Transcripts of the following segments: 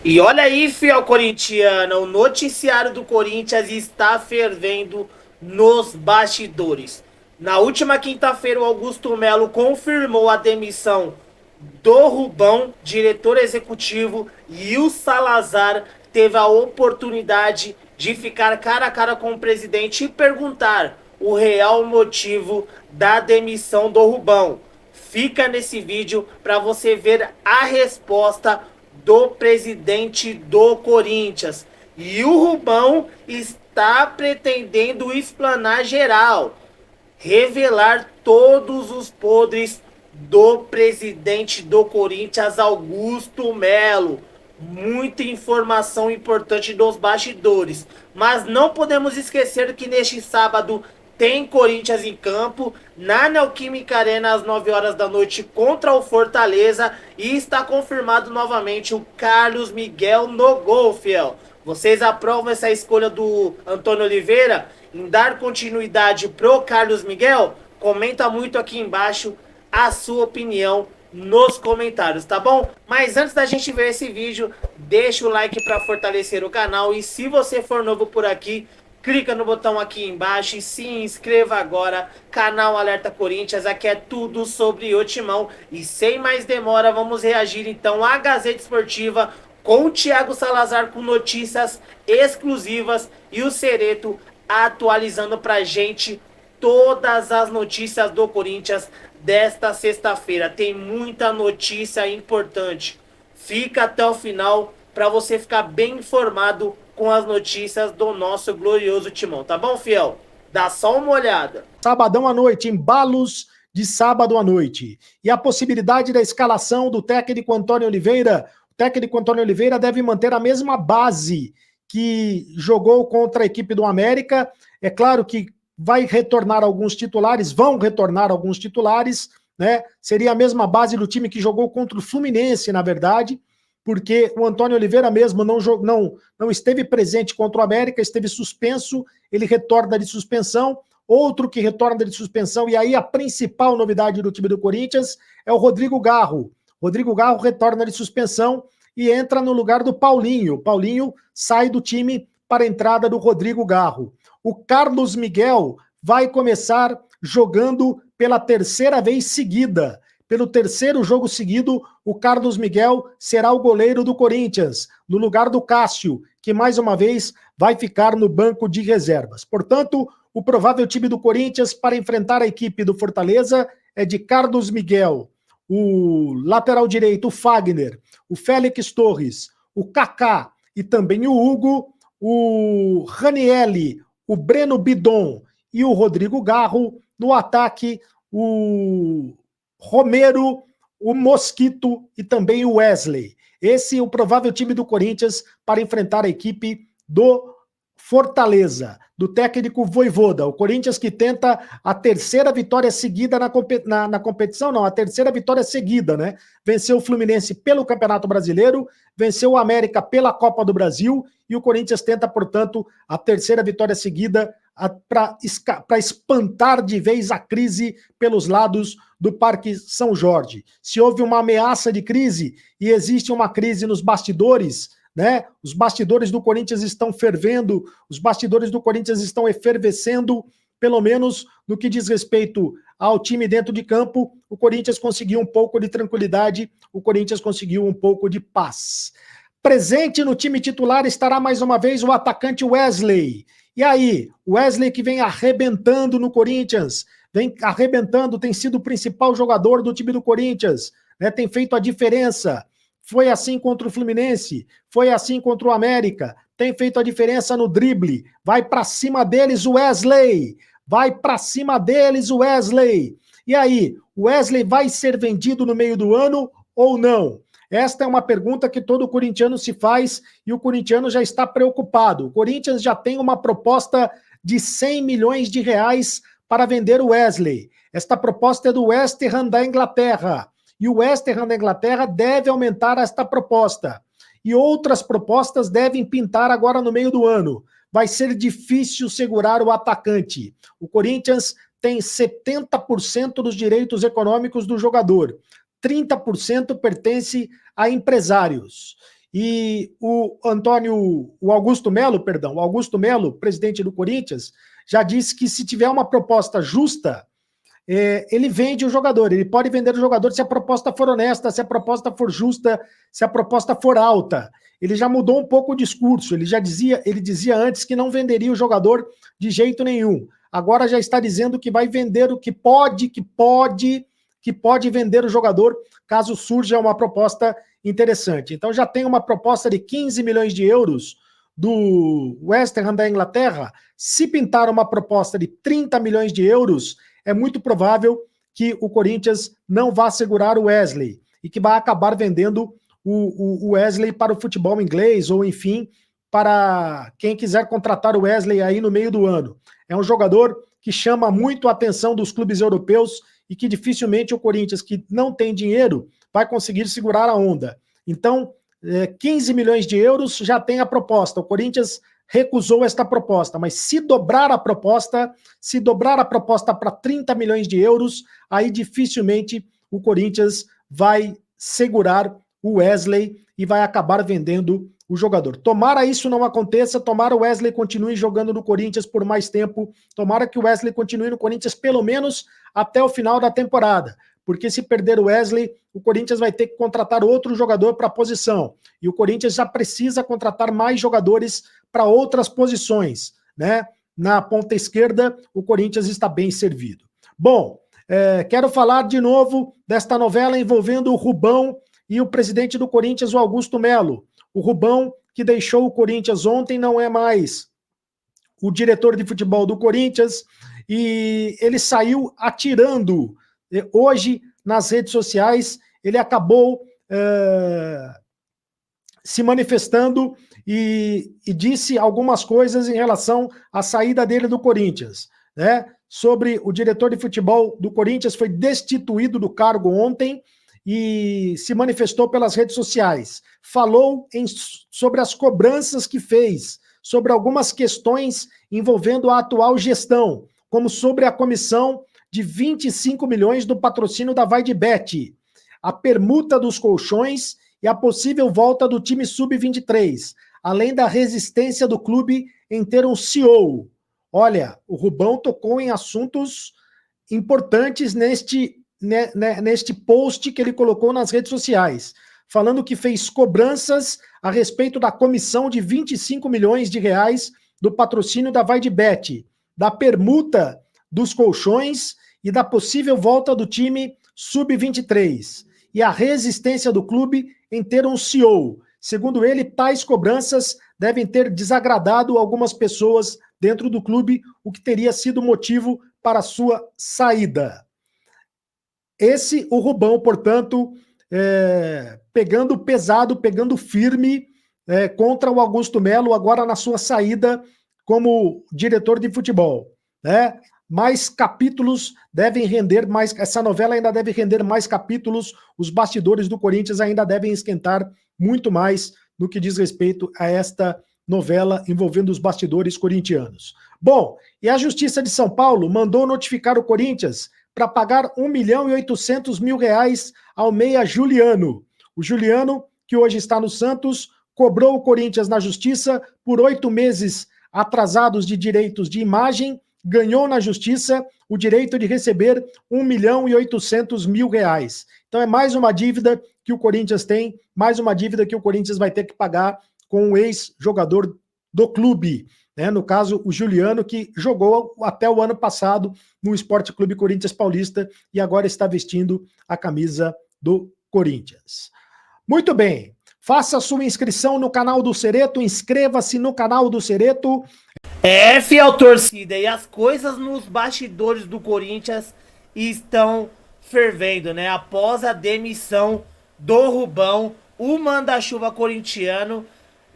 E olha aí, fiel corintiano, o noticiário do Corinthians está fervendo nos bastidores. Na última quinta-feira, o Augusto Melo confirmou a demissão do Rubão, diretor executivo, e o Salazar teve a oportunidade de ficar cara a cara com o presidente e perguntar o real motivo da demissão do Rubão. Fica nesse vídeo para você ver a resposta do presidente do Corinthians. E o Rubão está pretendendo explanar geral, revelar todos os podres do presidente do Corinthians, Augusto Melo. Muita informação importante dos bastidores. Mas não podemos esquecer que neste sábado tem Corinthians em campo, na Neoquímica Arena às 9 horas da noite contra o Fortaleza, e está confirmado novamente o Carlos Miguel no gol, fiel. Vocês aprovam essa escolha do Antônio Oliveira em dar continuidade pro Carlos Miguel? Comenta muito aqui embaixo a sua opinião nos comentários, tá bom? Mas antes da gente ver esse vídeo, deixa o like para fortalecer o canal, e se você for novo por aqui, clica no botão aqui embaixo e se inscreva agora. Canal Alerta Corinthians, aqui é tudo sobre o Timão. E sem mais demora, vamos reagir então à Gazeta Esportiva com o Thiago Salazar com notícias exclusivas e o Cereto atualizando pra gente todas as notícias do Corinthians desta sexta-feira. Tem muita notícia importante. Fica até o final para você ficar bem informado com as notícias do nosso glorioso Timão, tá bom, fiel? Dá só uma olhada. Sabadão à noite, embalos de sábado à noite. E a possibilidade da escalação do técnico Antônio Oliveira. O técnico Antônio Oliveira deve manter a mesma base que jogou contra a equipe do América. É claro que vai retornar alguns titulares, vão retornar alguns titulares, né? Seria a mesma base do time que jogou contra o Fluminense, na verdade, porque o Antônio Oliveira mesmo não esteve presente contra o América, esteve suspenso, ele retorna de suspensão. Outro que retorna de suspensão, e aí a principal novidade do time do Corinthians é o Rodrigo Garro. Rodrigo Garro retorna de suspensão e entra no lugar do Paulinho. Paulinho sai do time para a entrada do Rodrigo Garro. O Carlos Miguel vai começar jogando pela terceira vez seguida. Pelo terceiro jogo seguido, o Carlos Miguel será o goleiro do Corinthians, no lugar do Cássio, que mais uma vez vai ficar no banco de reservas. Portanto, o provável time do Corinthians para enfrentar a equipe do Fortaleza é de Carlos Miguel, o lateral direito, o Fagner, o Félix Torres, o Kaká e também o Hugo, o Ranielli, o Breno Bidon e o Rodrigo Garro. No ataque, o Romero, o Mosquito e também o Wesley. Esse é o provável time do Corinthians para enfrentar a equipe do Fortaleza, do técnico Vojvoda. O Corinthians que tenta a terceira vitória seguida na competição, não, a terceira vitória seguida, né? Venceu o Fluminense pelo Campeonato Brasileiro, venceu o América pela Copa do Brasil, e o Corinthians tenta, portanto, a terceira vitória seguida para espantar de vez a crise pelos lados do Parque São Jorge. Se houve uma ameaça de crise e existe uma crise nos bastidores, né? Os bastidores do Corinthians estão fervendo, os bastidores do Corinthians estão efervescendo, pelo menos no que diz respeito ao time dentro de campo. O Corinthians conseguiu um pouco de tranquilidade, o Corinthians conseguiu um pouco de paz. Presente no time titular estará mais uma vez o atacante Wesley. E aí, Wesley que vem arrebentando no Corinthians, vem arrebentando, tem sido o principal jogador do time do Corinthians, né? Tem feito a diferença. Foi assim contra o Fluminense, foi assim contra o América, tem feito a diferença no drible. Vai para cima deles o Wesley, vai para cima deles o Wesley. E aí, o Wesley vai ser vendido no meio do ano ou não? Esta é uma pergunta que todo corintiano se faz e o corintiano já está preocupado. O Corinthians já tem uma proposta de 100 milhões de reais para vender o Wesley. Esta proposta é do West Ham da Inglaterra. E o West Ham da Inglaterra deve aumentar esta proposta. E outras propostas devem pintar agora no meio do ano. Vai ser difícil segurar o atacante. O Corinthians tem 70% dos direitos econômicos do jogador. 30% pertence a empresários. E o Augusto Melo, presidente do Corinthians, já disse que se tiver uma proposta justa, ele vende o jogador, ele pode vender o jogador se a proposta for honesta, se a proposta for justa, se a proposta for alta. Ele já mudou um pouco o discurso, ele dizia antes que não venderia o jogador de jeito nenhum. Agora já está dizendo que vai vender o que pode vender o jogador caso surja uma proposta interessante. Então já tem uma proposta de 15 milhões de euros do West Ham da Inglaterra. Se pintar uma proposta de 30 milhões de euros, é muito provável que o Corinthians não vá segurar o Wesley e que vai acabar vendendo o Wesley para o futebol inglês ou, enfim, para quem quiser contratar o Wesley aí no meio do ano. É um jogador que chama muito a atenção dos clubes europeus e que dificilmente o Corinthians, que não tem dinheiro, vai conseguir segurar a onda. Então, 15 milhões de euros já tem a proposta. O Corinthians recusou esta proposta, mas se dobrar a proposta para 30 milhões de euros, aí dificilmente o Corinthians vai segurar o Wesley e vai acabar vendendo o jogador. Tomara isso não aconteça, tomara o Wesley continue jogando no Corinthians por mais tempo, tomara que o Wesley continue no Corinthians pelo menos até o final da temporada, porque se perder o Wesley, o Corinthians vai ter que contratar outro jogador para a posição, e o Corinthians já precisa contratar mais jogadores para outras posições, né? Na ponta esquerda, o Corinthians está bem servido. Bom, quero falar de novo desta novela envolvendo o Rubão e o presidente do Corinthians, o Augusto Melo. O Rubão, que deixou o Corinthians ontem, não é mais o diretor de futebol do Corinthians, e ele saiu atirando hoje nas redes sociais. Ele acabou se manifestando e disse algumas coisas em relação à saída dele do Corinthians, né? Sobre o diretor de futebol do Corinthians, foi destituído do cargo ontem e se manifestou pelas redes sociais. Falou sobre as cobranças que fez, sobre algumas questões envolvendo a atual gestão, como sobre a comissão de 25 milhões do patrocínio da Vai de Bet, a permuta dos colchões e a possível volta do time sub-23, além da resistência do clube em ter um CEO. Olha, o Rubão tocou em assuntos importantes neste post que ele colocou nas redes sociais, falando que fez cobranças a respeito da comissão de 25 milhões de reais do patrocínio da Vai de Bet, da permuta dos colchões e da possível volta do time sub-23, e a resistência do clube em ter um CEO. Segundo ele, tais cobranças devem ter desagradado algumas pessoas dentro do clube, o que teria sido motivo para a sua saída. Esse, o Rubão, portanto, pegando pesado, pegando firme contra o Augusto Melo, agora na sua saída como diretor de futebol, né? Mais capítulos devem render mais, essa novela ainda deve render mais capítulos, os bastidores do Corinthians ainda devem esquentar muito mais no que diz respeito a esta novela envolvendo os bastidores corintianos. Bom, e a Justiça de São Paulo mandou notificar o Corinthians para pagar 1.800.000 reais ao meia Juliano. O Juliano, que hoje está no Santos, cobrou o Corinthians na Justiça por 8 meses atrasados de direitos de imagem, ganhou na Justiça o direito de receber 1.800.000 reais. Então é mais uma dívida que o Corinthians tem, mais uma dívida que o Corinthians vai ter que pagar com o ex-jogador do clube, né? No caso, o Juliano, que jogou até o ano passado no Esporte Clube Corinthians Paulista e agora está vestindo a camisa do Corinthians. Muito bem, faça sua inscrição no canal do Cereto, inscreva-se no canal do Cereto. Fiel torcida, e as coisas nos bastidores do Corinthians estão fervendo, né? Após a demissão do Rubão, o manda-chuva corintiano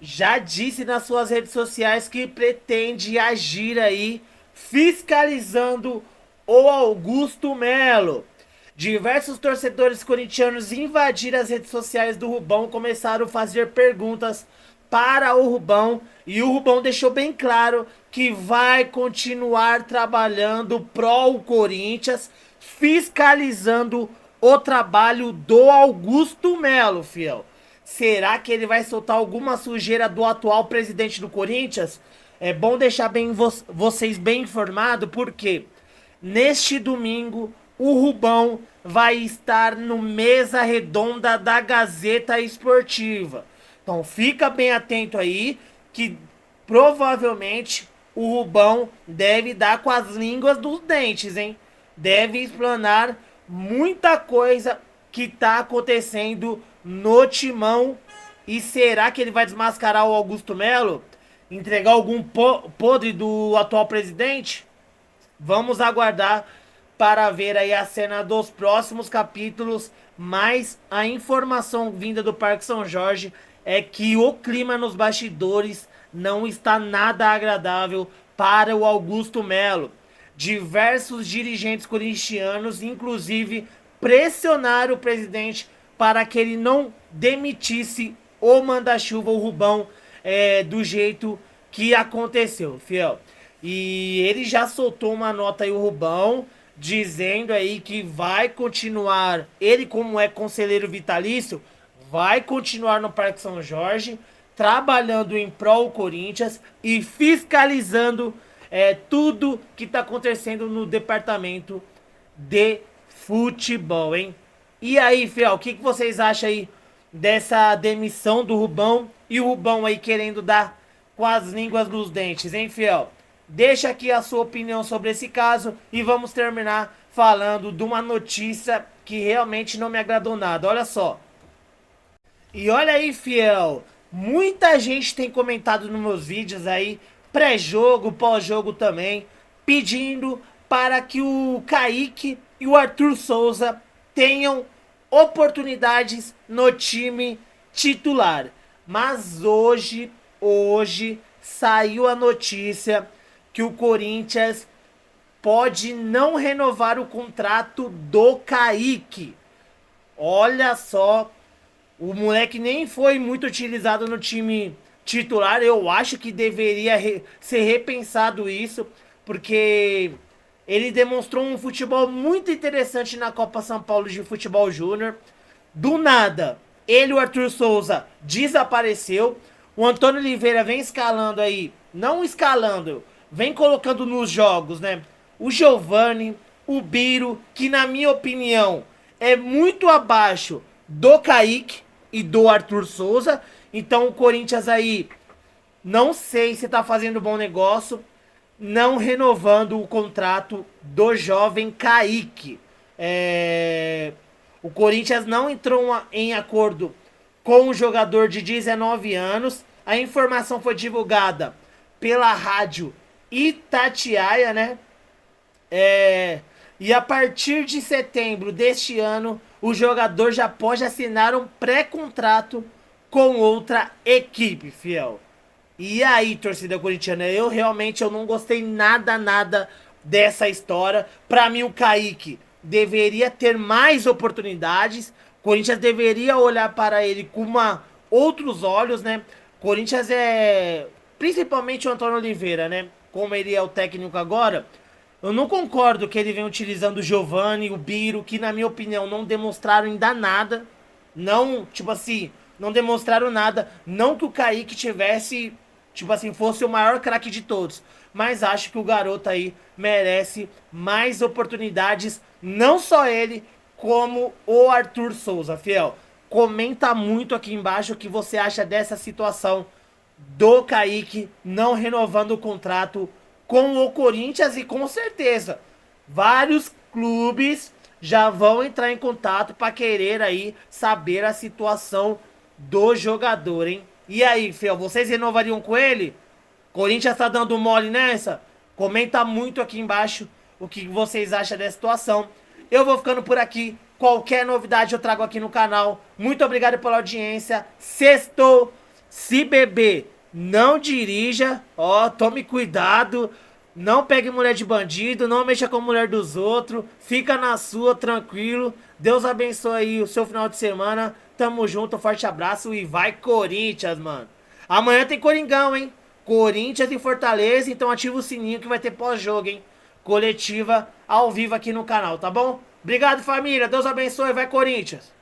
já disse nas suas redes sociais que pretende agir aí fiscalizando o Augusto Melo. Diversos torcedores corintianos invadiram as redes sociais do Rubão, começaram a fazer perguntas para o Rubão, e o Rubão deixou bem claro que vai continuar trabalhando pró Corinthians, fiscalizando o trabalho do Augusto Melo, fiel. Será que ele vai soltar alguma sujeira do atual presidente do Corinthians? É bom deixar bem vocês bem informados, porque neste domingo o Rubão vai estar no Mesa Redonda da Gazeta Esportiva. Então fica bem atento aí, que provavelmente o Rubão deve dar com as línguas dos dentes, hein? Deve explanar muita coisa que tá acontecendo no Timão. E será que ele vai desmascarar o Augusto Melo? Entregar algum podre do atual presidente? Vamos aguardar para ver aí a cena dos próximos capítulos. Mas a informação vinda do Parque São Jorge é que o clima nos bastidores não está nada agradável para o Augusto Melo. Diversos dirigentes corintianos, inclusive, pressionaram o presidente para que ele não demitisse o manda-chuva, o Rubão, do jeito que aconteceu, fiel. E ele já soltou uma nota aí, o Rubão, dizendo aí que vai continuar, ele como é conselheiro vitalício, vai continuar no Parque São Jorge, trabalhando em prol do Corinthians e fiscalizando tudo que está acontecendo no departamento de futebol, hein? E aí, fiel, o que vocês acham aí dessa demissão do Rubão e o Rubão aí querendo dar com as línguas nos dentes, hein, fiel? Deixa aqui a sua opinião sobre esse caso e vamos terminar falando de uma notícia que realmente não me agradou nada. Olha só. E olha aí, fiel, muita gente tem comentado nos meus vídeos aí, pré-jogo, pós-jogo também, pedindo para que o Kaique e o Arthur Souza tenham oportunidades no time titular. Mas hoje saiu a notícia que o Corinthians pode não renovar o contrato do Kaique. Olha só, o moleque nem foi muito utilizado no time titular. Eu acho que deveria ser repensado isso, porque ele demonstrou um futebol muito interessante na Copa São Paulo de Futebol Júnior. Do nada, ele e o Arthur Souza desapareceu. O Antônio Oliveira vem escalando aí, não escalando, vem colocando nos jogos, né? O Giovani, o Biro, que na minha opinião é muito abaixo do Kaique e do Arthur Souza. Então o Corinthians aí, não sei se tá fazendo bom negócio, não renovando o contrato do jovem Kaique. O Corinthians não entrou em acordo com o jogador de 19 anos. A informação foi divulgada pela rádio Itatiaia, né? E a partir de setembro deste ano, o jogador já pode assinar um pré-contrato com outra equipe, fiel. E aí, torcida corintiana, eu realmente não gostei nada dessa história. Pra mim, o Kaique deveria ter mais oportunidades. O Corinthians deveria olhar para ele com outros olhos, né? Corinthians principalmente o Antônio Oliveira, né? Como ele é o técnico agora, eu não concordo que ele venha utilizando o Giovani, o Biro, que na minha opinião não demonstraram ainda nada. Não, tipo assim, não demonstraram nada. Não que o Kaique tivesse, tipo assim, fosse o maior craque de todos. Mas acho que o garoto aí merece mais oportunidades. Não só ele, como o Arthur Souza, fiel. Comenta muito aqui embaixo o que você acha dessa situação do Kaique não renovando o contrato com o Corinthians. E com certeza vários clubes já vão entrar em contato para querer aí saber a situação do jogador, hein? E aí, fiel, vocês renovariam com ele? Corinthians tá dando mole nessa? Comenta muito aqui embaixo o que vocês acham dessa situação. Eu vou ficando por aqui. Qualquer novidade eu trago aqui no canal. Muito obrigado pela audiência. Sextou. Se beber, não dirija. Ó, tome cuidado. Não pegue mulher de bandido. Não mexa com a mulher dos outros. Fica na sua, tranquilo. Deus abençoe aí o seu final de semana. Tamo junto, forte abraço e vai Corinthians, mano. Amanhã tem Coringão, hein? Corinthians e Fortaleza, então ativa o sininho que vai ter pós-jogo, hein? Coletiva ao vivo aqui no canal, tá bom? Obrigado, família. Deus abençoe. Vai, Corinthians.